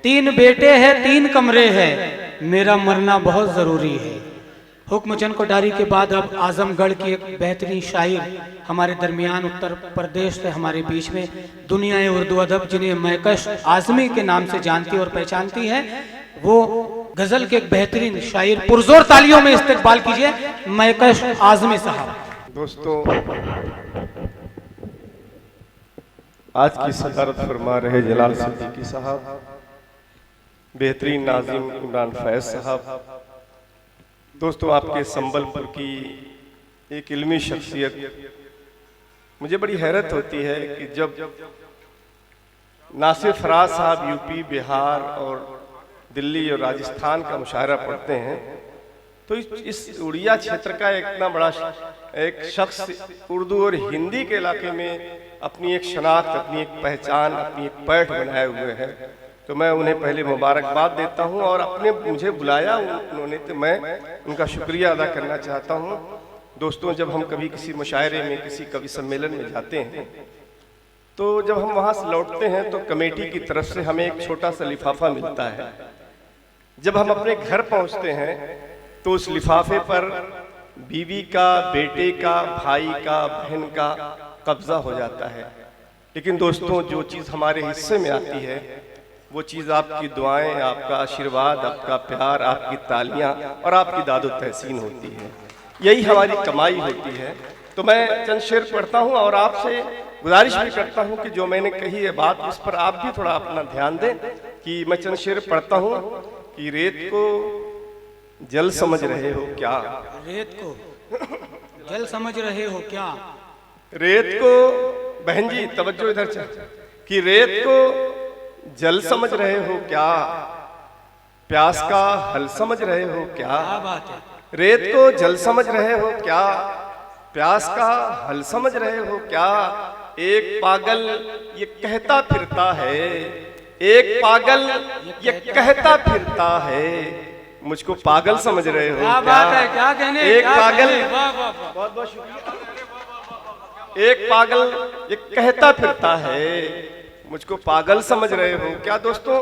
तीन बेटे हैं, तीन कमरे हैं, मेरा मरना बहुत जरूरी है। हुक्मचंद कोठारी के बाद अब आजमगढ़ की एक बेहतरीन शायर हमारे दरमियान उत्तर प्रदेश से हमारे बीच में दुनिया उर्दू अदब जिन्हें मैकश आजमी के नाम से जानती और पहचानती है, वो गजल के एक बेहतरीन शायर, पुरजोर तालियों में इस्तकबाल कीजिए मैकश आजमी साहब। दोस्तों, आज की सदारत फरमा रहे जलाल सिद्दीकी साहब, बेहतरीन नाज़िम इमरान फैज साहब, दोस्तों आपके संबलपुर की एक इल्मी शख्सियत, मुझे बड़ी हैरत होती है कि जब नासिर फराज साहब यूपी, बिहार और दिल्ली और राजस्थान का मुशायरा पढ़ते हैं तो इस उड़िया क्षेत्र का इतना बड़ा एक शख्स उर्दू और हिंदी के इलाके में अपनी एक शनाख्त, अपनी एक पहचान, अपनी एक पैठ बनाए हुए हैं। तो मैं उन्हें पहले मुबारकबाद देता हूं और अपने मुझे बुलाया उन्होंने तो मैं उनका शुक्रिया अदा करना चाहता हूं। दोस्तों, जब हम कभी किसी मुशायरे में, किसी कवि सम्मेलन में जाते हैं तो जब हम वहां से लौटते हैं तो कमेटी की तरफ से हमें एक छोटा सा लिफाफा मिलता है। जब हम अपने घर पहुंचते हैं तो उस लिफाफे पर बीवी का, बेटे का, भाई का, बहन का कब्जा हो जाता है। लेकिन दोस्तों, जो चीज़ हमारे हिस्से में आती है वो चीज़ आपकी दुआएं, आपका आशीर्वाद, आपका प्यार, आपकी तालियां और आपकी दादो तहसीन होती है। यही हमारी कमाई होती है। तो मैं चंद शेर पढ़ता हूं और आपसे गुजारिश भी करता हूं कि जो मैंने कही है बात, उस पर आप भी थोड़ा अपना ध्यान दें। कि मैं चंद शेर पढ़ता हूं कि रेत को जल समझ रहे हो क्या, रेत को जल समझ रहे हो क्या, रेत को, बहन जी तवज्जो इधर से, कि रेत को जल समझ रहे हो क्या, प्यास का हल समझ रहे हो क्या, बात है, रेत को जल समझ रहे हो क्या, प्यास का हल समझ रहे हो क्या। एक पागल ये कहता फिरता है, एक पागल ये कहता फिरता है, मुझको पागल समझ रहे हो क्या, बात है, क्या कहने, एक क्या पागल, कहने, वाह, वाह, वाह। बहुत बहुत शुक्रिया, एक पागल ये कहता फिरता है, मुझको पागल समझ रहे हो क्या। दोस्तों,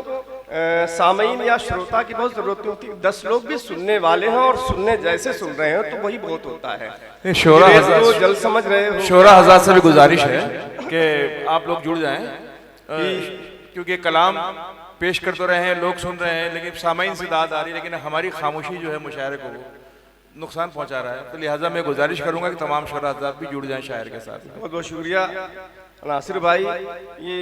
सामईन या श्रोता की बहुत जरूरत होती है। 10 लोग भी सुनने वाले हैं और सुनने जैसे सुन रहे हैं तो वही बहुत होता है। शोरा तो जल समझ रहे हो, शोरा हज़ार से भी गुजारिश है कि आप लोग जुड़ जाएं, क्योंकि कलाम पेश कर तो रहे हैं, लोग सुन रहे हैं, लेकिन सामईन से दाद आ रही है, लेकिन हमारी खामोशी जो है मुशायरे को नुकसान पहुंचा रहा है। तो लिहाजा मैं गुजारिश करूंगा कि तमाम शोरा हज़ार भी जुड़ जाएं शायर के साथ। बहुत बहुत शुक्रिया नासिर भाई। ये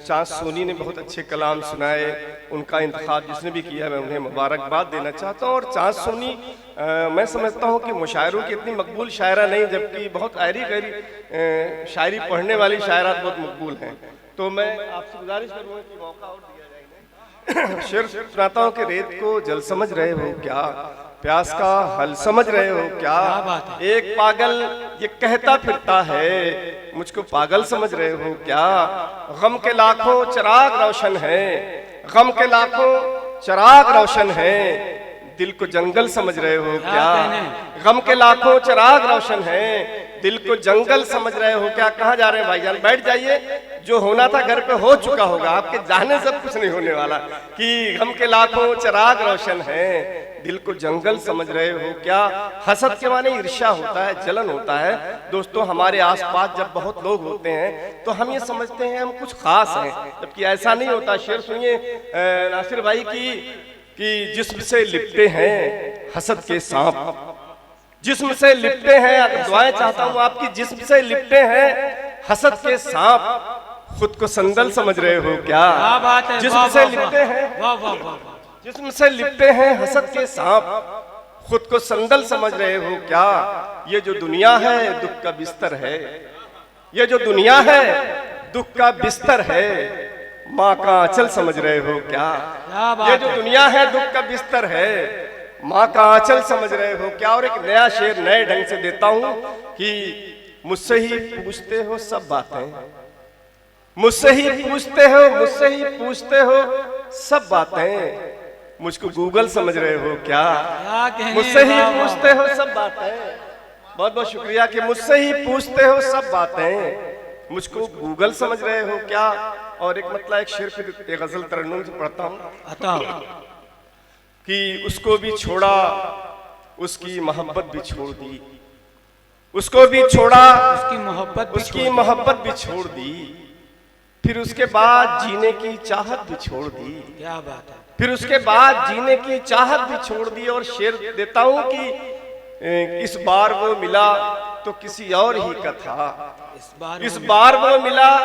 चांद सोनी ने बहुत अच्छे कलाम सुनाए, उनका इंतखाब जिसने भी किया मैं उन्हें मुबारकबाद देना चाहता हूँ। और चांद सोनी मैं समझता हूँ कि मुशायरों की इतनी मकबूल शायरा नहीं, जबकि बहुत गहरी गहरी शायरी पढ़ने वाली शायरात बहुत मकबूल हैं। तो मैं आपसे गुजारिश करूँगा कि मौका और दिया जाए। शेर सुनाता हूँ कि रेत को जल समझ रहे हो क्या, प्यास का हल समझ रहे हो क्या, एक पागल ये कहता फिरता है, मुझको पागल समझ रहे हो क्या। गम के लाखों चिराग रोशन है, गम के लाखों चिराग रोशन है, दिल को जंगल समझ रहे हो क्या, गम के लाखों चिराग रोशन है, दिल को जंगल समझ रहे हो क्या। कहाँ जा रहे हैं भाईजान, बैठ जाइए, जो होना था घर पे हो चुका होगा, आपके जाने से कुछ नहीं होने वाला। कि गम के लाखों चिराग रोशन है, दिल को जंगल समझ रहे हो क्या। हसद के माने ईर्ष्या होता है, जलन होता है। दोस्तों, हमारे आसपास जब बहुत लोग होते हैं तो हम ये समझते हैं हम कुछ खास हैं, जबकि ऐसा नहीं होता। शेर सुनिए नासिर भाई की कि जिस्म से लिपटे हैं हसद के सांप, जिस्म से लिपटे हैं, दुआएं चाहता हूं आपकी, जिस्म से लिपटे हैं हसद के सांप, खुद को संदल समझ रहे हो क्या। जिस्म से लिपटे हैं, जिस्म से लिपटे हैं हसद के सांप, खुद को संदल समझ रहे हो क्या। ये जो दुनिया है दुख का बिस्तर है, ये जो दुनिया है दुख का बिस्तर है, माँ का आंचल समझ रहे हो क्या। ये जो दुनिया है दुख का बिस्तर है, माँ का आंचल समझ रहे हो क्या। और एक नया शेर नए ढंग से देता हूं कि मुझसे ही पूछते हो सब बातें, मुझसे ही पूछते हो, मुझसे ही पूछते हो सब बातें, मुझको गूगल समझ रहे हो क्या। मुझसे ही पूछते हो सब बातें, बहुत बहुत शुक्रिया कि मुझसे ही पूछते हो सब बातें, मुझको गूगल समझ रहे हो क्या। और एक मतलब एक शेर फिर एक गजल तरन्नुम से पढ़ता हूँ अता कि उसको भी छोड़ा, उसकी मोहब्बत भी छोड़ दी, उसको भी छोड़ा, उसकी मोहब्बत भी छोड़ दी, फिर उसके बाद जीने की चाहत भी छोड़ दी। क्या बात है। फिर उसके बाद जीने की चाहत भी छोड़ दी। और शेर देता हूं कि इस बार वो मिला तो किसी और ही का था, इस बार वो मिला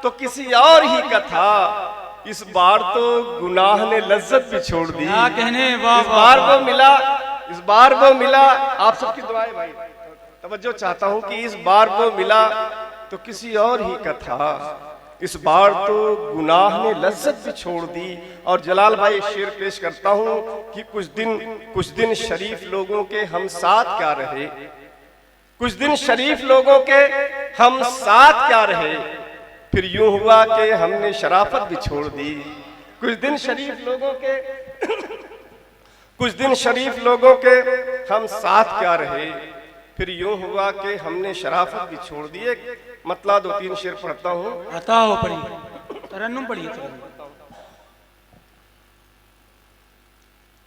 तो किसी और ही का था, इस बार तो गुनाह ने लज्जत भी छोड़ दी। क्या कहने, वाह इस बार वो मिला, इस बार वो मिला। आप सबकी दुआएं भाई, तवज्जो चाहता हूं कि इस बार वो मिला तो किसी और ही का था, इस बार तो गुनाह ने लज्जत भी छोड़ दी। और जलाल भाई शेर पेश करता हूं कि कुछ दिन शरीफ लोगों के हम साथ क्या रहे, कुछ दिन शरीफ लोगों के हम साथ क्या रहे, फिर यूं हुआ कि हमने शराफत भी छोड़ दी। कुछ दिन शरीफ लोगों के कुछ दिन शरीफ लोगों के हम साथ क्या रहे, फिर यूं हुआ कि हमने शराफत भी छोड़ दी। मतलब 2-3 शेर पढ़ता हूँ। बताओ, पढ़िए तरन्नुम, पढ़िए तरन्नुम।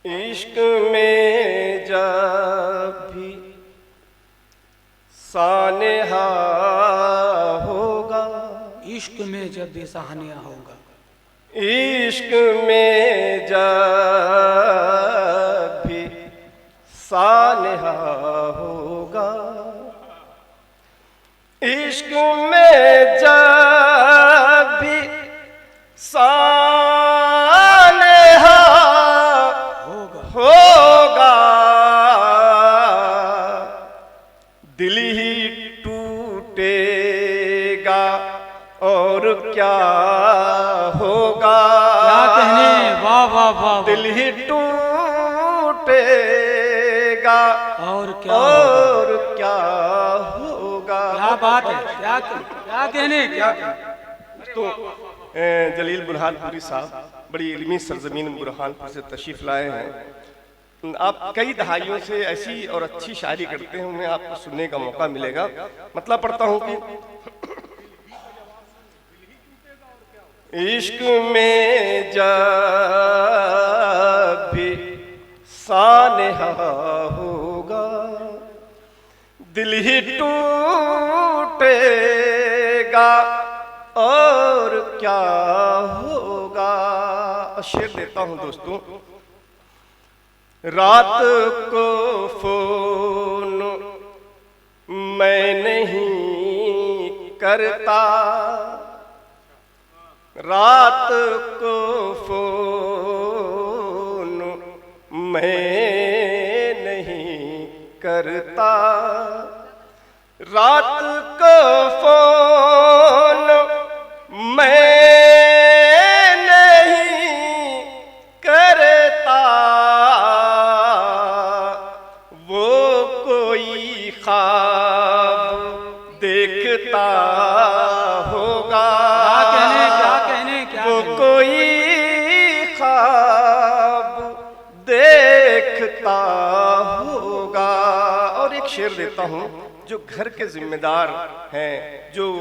इश्क में जब भी सानेहा होगा, इश्क में जब भी सहानिया होगा, इश्क में जब भी सानेहा होगा, इश्क में जब भी सानेहा होगा, दिल ही टूटेगा और क्या होगा। क्या कहने, वाह वाह वाह। दिल ही टूटेगा और क्या होगा। क्या बात है, क्या कहने, क्या कहने। तो जलील बुरहानपुरी साहब बड़ी इल्मी सरजमीन बुरहानपुर से तशरीफ लाए हैं। आप कई दहाइयों से ऐसी और अच्छी शायरी करते हैं, उन्हें आपको सुनने का मौका मिलेगा। मतलब पढ़ता हूं कि इश्क में जब भी सानेहा होगा, दिल ही टूटेगा और क्या होगा। शेर देता हूं दोस्तों। रात को फोन मैं नहीं करता, रात को फोन मैं नहीं करता, रात को फोन मैं नहीं करता, वो कोई ख्वाब देखता होगा। वो कोई ख्वाब देखता होगा। और एक शेर देता हूं, जो घर के जिम्मेदार हैं, जो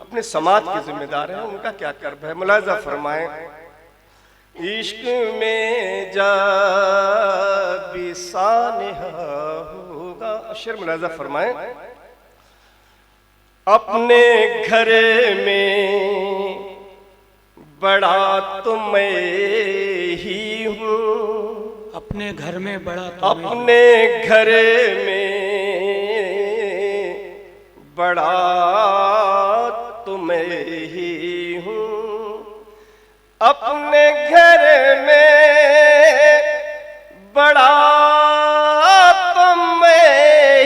अपने समाज के जिम्मेदार हैं, उनका क्या कर्म है, मुलाहिजा फरमाएं। इश्क में जब भी सानेहा होगा, शेर मुलाहिजा फरमाएं। अपने घर में बड़ा तो मैं ही हूँ, अपने घर में बड़ा तो अपने घर में बड़ा तो मैं ही हूँ, अपने घर में बड़ा तो मैं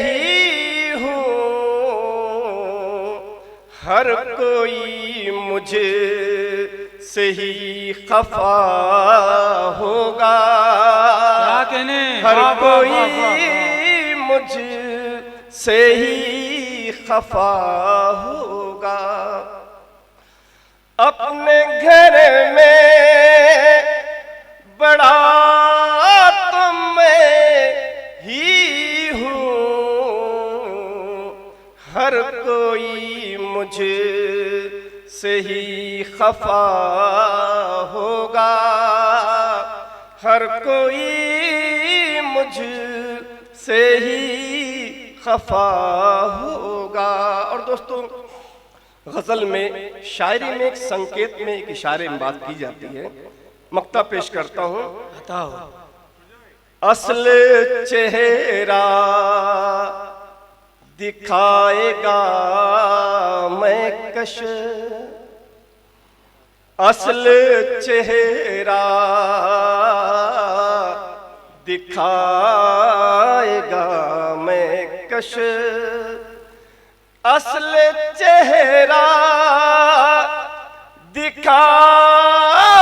ही हूँ, हर कोई मुझे से ही खफा होगा। क्या कहने, हर कोई मुझ से ही खफा होगा। अपने घर में बड़ा तो मैं ही हूँ, हर कोई मुझ से ही खफा होगा, हर कोई मुझ से ही खफा होगा। और दोस्तों, गजल में, शायरी में एक संकेत में, एक इशारे में बात की जाती है। मक्ता पेश करता हूँ। बताओ। असल चेहरा दिखाएगा मैं कश, असल चेहरा दिखाएगा मैं कश, असल चेहरा दिखाएगा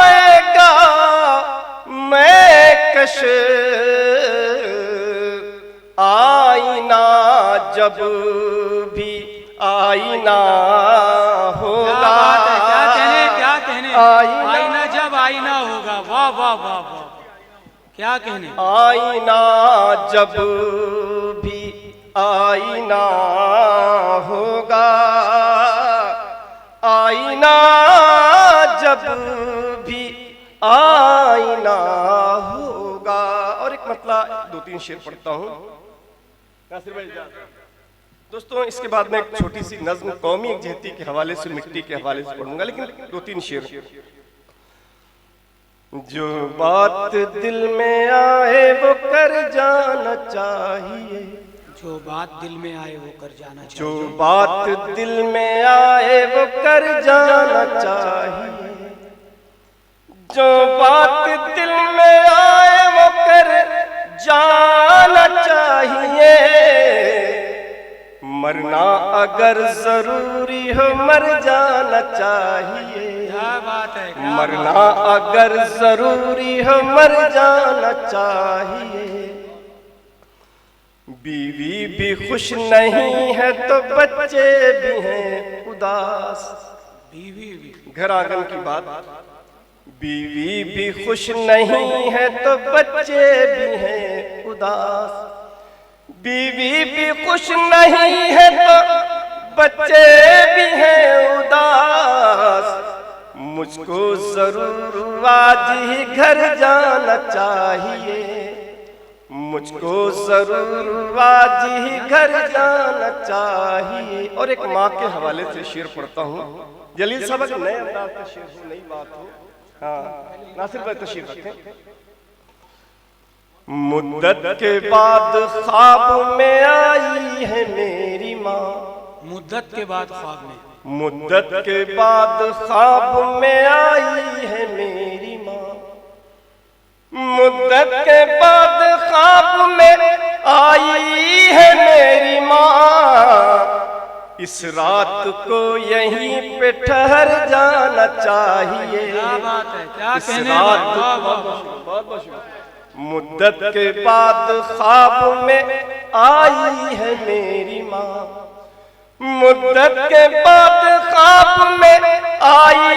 मैं कश, आईना जब भी आईना होगा। क्या कहने, क्या कहने, आईना जब आईना होगा। वाह वाह वाह वाह, क्या कहने। आईना जब भी आईना होगा, आईना जब भी आईना होगा। और एक मतलब 2-3 शेर पढ़ता हूँ नासिर भाई। दोस्तों, इसके बाद मैं एक छोटी सी नज्म कौमी यकजहती के हवाले से, मिट्टी के हवाले से पढ़ूंगा, लेकिन 2-3 शेर। जो बात दिल में आए वो कर जाना चाहिए, जो बात दिल में आए वो कर जाना चाहिए, जो बात दिल में आए वो कर जाना चाहिए, जो बात दिल में आए वो कर जाना चाहिए। मरना अगर जरूरी हो मर जाना चाहिए, क्या बात है, क्या मरना बात है। अगर जरूरी हो मर जाना चाहिए। बीवी भी खुश नहीं है तो बच्चे भी हैं उदास, बीवी भी, घर आंगन की बात। बीवी भी खुश नहीं है तो बच्चे भी हैं उदास, बीवी भी खुश नहीं है तो बच्चे भी हैं उदास। मुझको जरूर आज ही घर जाना चाहिए, मुझको जरूर आज ही घर जाना चाहिए। और एक माँ के हवाले से शेर पढ़ता हूँ। जलील साहब के नए अंदाज का शेर हो, नई बात हो। हाँ, नासिर भाई तशरीफ रखें। मुद्दत के बाद ख्वाब में आई है मेरी माँ, मुद्दत के बाद ख्वाब में, मुद्दत के बाद ख्वाब में आई है मेरी माँ, मुद्दत के बाद ख्वाब में आई है मेरी माँ। इस रात को यहीं पे ठहर जाना चाहिए, क्या बात है, क्या इस कहने। रात वाह वाह वाह। मुद्दत के बाद ख्वाब में आई है मेरी माँ, मुद्दत के बाद ख्वाब में आई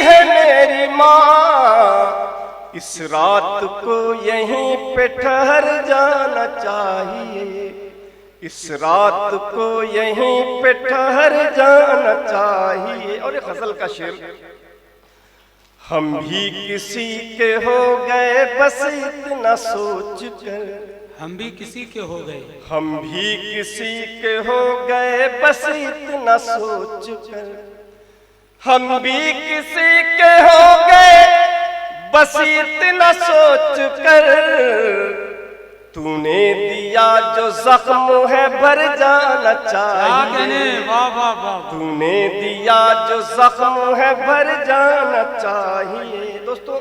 है मेरी माँ। इस रात को यहीं पे ठहर जाना चाहिए, इस रात को यहीं पे ठहर जाना चाहिए। और एक गजल का शेर। हम भी किसी के हो गए बस इतना सोच कर, हम भी किसी के हो गए, हम भी किसी के हो गए बस इतना सोच कर, हम भी किसी के हो गए बस इतना सोच कर। तूने दिया जो जख्म है भर जाना चाहिए, वाह वाह वाह। तूने दिया जो जख्म है भर जाना चाहिए। दोस्तों,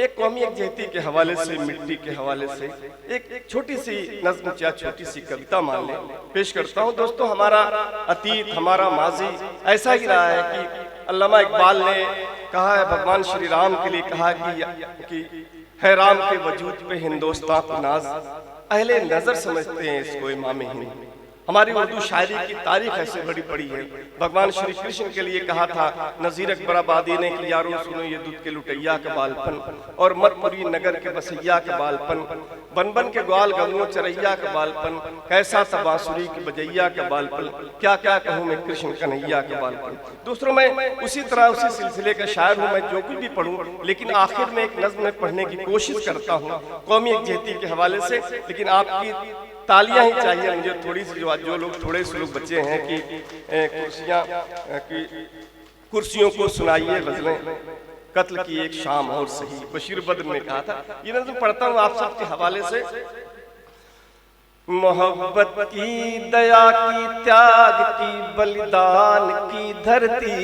एक कौमी यकजहती के हवाले से, मिट्टी के हवाले से एक छोटी सी नज्म या छोटी सी कविता मान लें, पेश करता हूँ। दोस्तों, हमारा अतीत, हमारा माजी ऐसा ही रहा है कि अल्लामा इकबाल ने कहा है, भगवान श्री राम के लिए कहा कि है राम के वजूद पे हिंदुस्तान को नाज, अहले नजर समझते हैं इसको इमाम हिंद। हमारी उर्दू शायरी की तारीख ऐसे बड़ी पड़ी है। भगवान श्री कृष्ण के लिए कहा था नजीर अकबर आबादी ने कि यारो सुनो ये दूध के लुटैया के बालपन, और मरपुरी नगर के बसैया के बालपन, बन बन के ग्वाल गंगो चरैया के बालपन, कैसा था बांसुरी की बजैया के बालपन, क्या क्या कहूँ मैं कृष्ण कन्हैया के बालपन। दूसरों में उसी तरह उसी सिलसिले का शायर हूँ मैं, जो कुछ भी पढ़ूँ लेकिन आखिर में एक नज्म में पढ़ने की कोशिश करता हूँ कौमी यकजहती के हवाले से। लेकिन आपकी तालियां ही चाहिए मुझे थोड़ी सी, जो लोग थोड़े से लोग बच्चे हैं कि कुर्सियों को सुनाइए गजलें, कत्ल की एक शाम और सही, बशीर बद्र ने कहा था। ये नज़्म पढ़ता हूँ आप सबके हवाले से। मोहब्बत की दया की त्याग की बलिदान की धरती,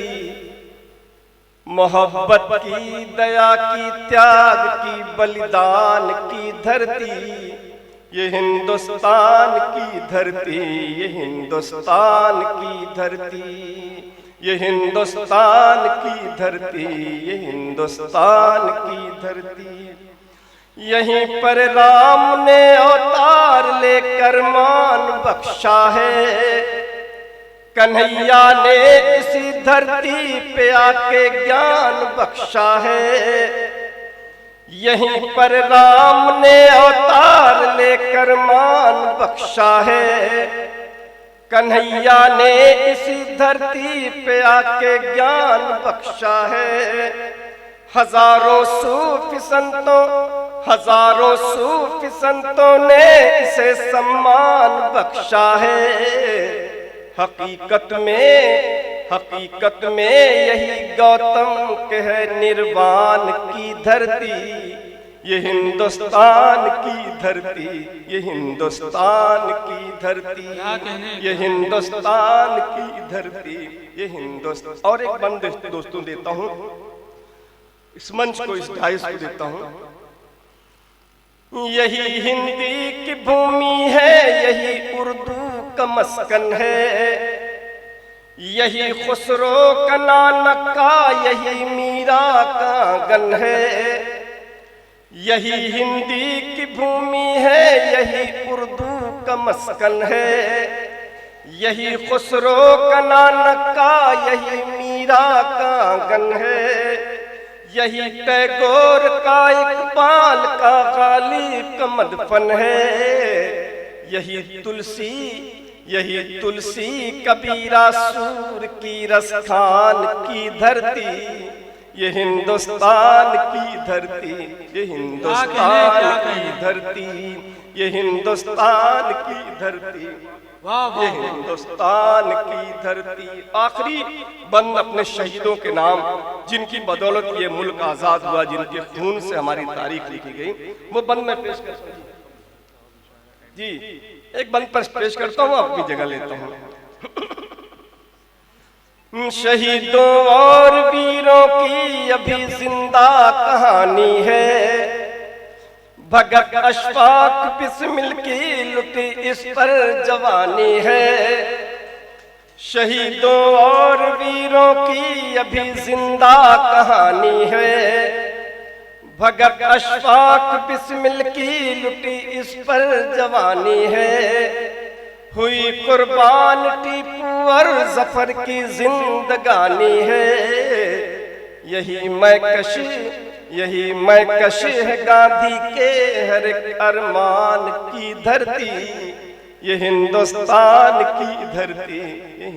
मोहब्बत की दया की त्याग की बलिदान की धरती, ये हिंदुस्तान की धरती, ये हिंदुस्तान की धरती, ये हिंदुस्तान की धरती, ये हिंदुस्तान की धरती। यहीं पर राम ने अवतार लेकर मान बख्शा है, कन्हैया ने इसी धरती पे आके ज्ञान बख्शा है। यहीं पर राम ने अवतार लेकर मान बख्शा है, कन्हैया ने इसी धरती पे आके ज्ञान बख्शा है। हजारों सूफी संतों ने इसे सम्मान बख्शा है। हकीकत में यही गौतम के है निर्वाण की धरती, ये हिंदुस्तान की धरती, ये हिंदुस्तान की धरती, ये हिंदुस्तान की धरती, ये हिंदुस्तान। और एक बंद दोस्तों देता हूँ, इस मंच को, इस डाइस को देता हूँ। यही हिंदी की भूमि है, यही उर्दू का मस्कन है, यही खुसरो का नानक का, यही मीरा का आंगन है। यही हिंदी की भूमि है, यही उर्दू का मस्कन है, यही खुसरो का नानक का, यही मीरा का आंगन है। यही टैगोर का इकबाल का गालिब का मदफन है। यही तुलसी कबीरा सूर की रसखान की धरती, ये हिंदुस्तान की धरती, ये हिंदुस्तान की धरती, ये हिंदुस्तान की धरती, ये हिंदुस्तान की धरती। आखिरी बंद अपने शहीदों के नाम, जिनकी बदौलत ये मुल्क आजाद हुआ, जिनके खून से हमारी तारीख लिखी गई, वो बंद में पेश करता हूँ जी। एक बंद पर पेश करता हूँ, अपनी जगह लेता हूँ। शहीदों और वीरों की अभी जिंदा कहानी है, भगत अशफाक बिस्मिल की लुटी इस पर जवानी है। शहीदों और वीरों की अभी जिंदा कहानी है, भगत अशफाक बिस्मिल की लुटी इस पर जवानी है। हुई कुर्बान टीपू और जफर की जिंदगानी है। यही मैं कश है गांधी के हर एक अरमान की धरती, ये हिंदुस्तान की धरती, ये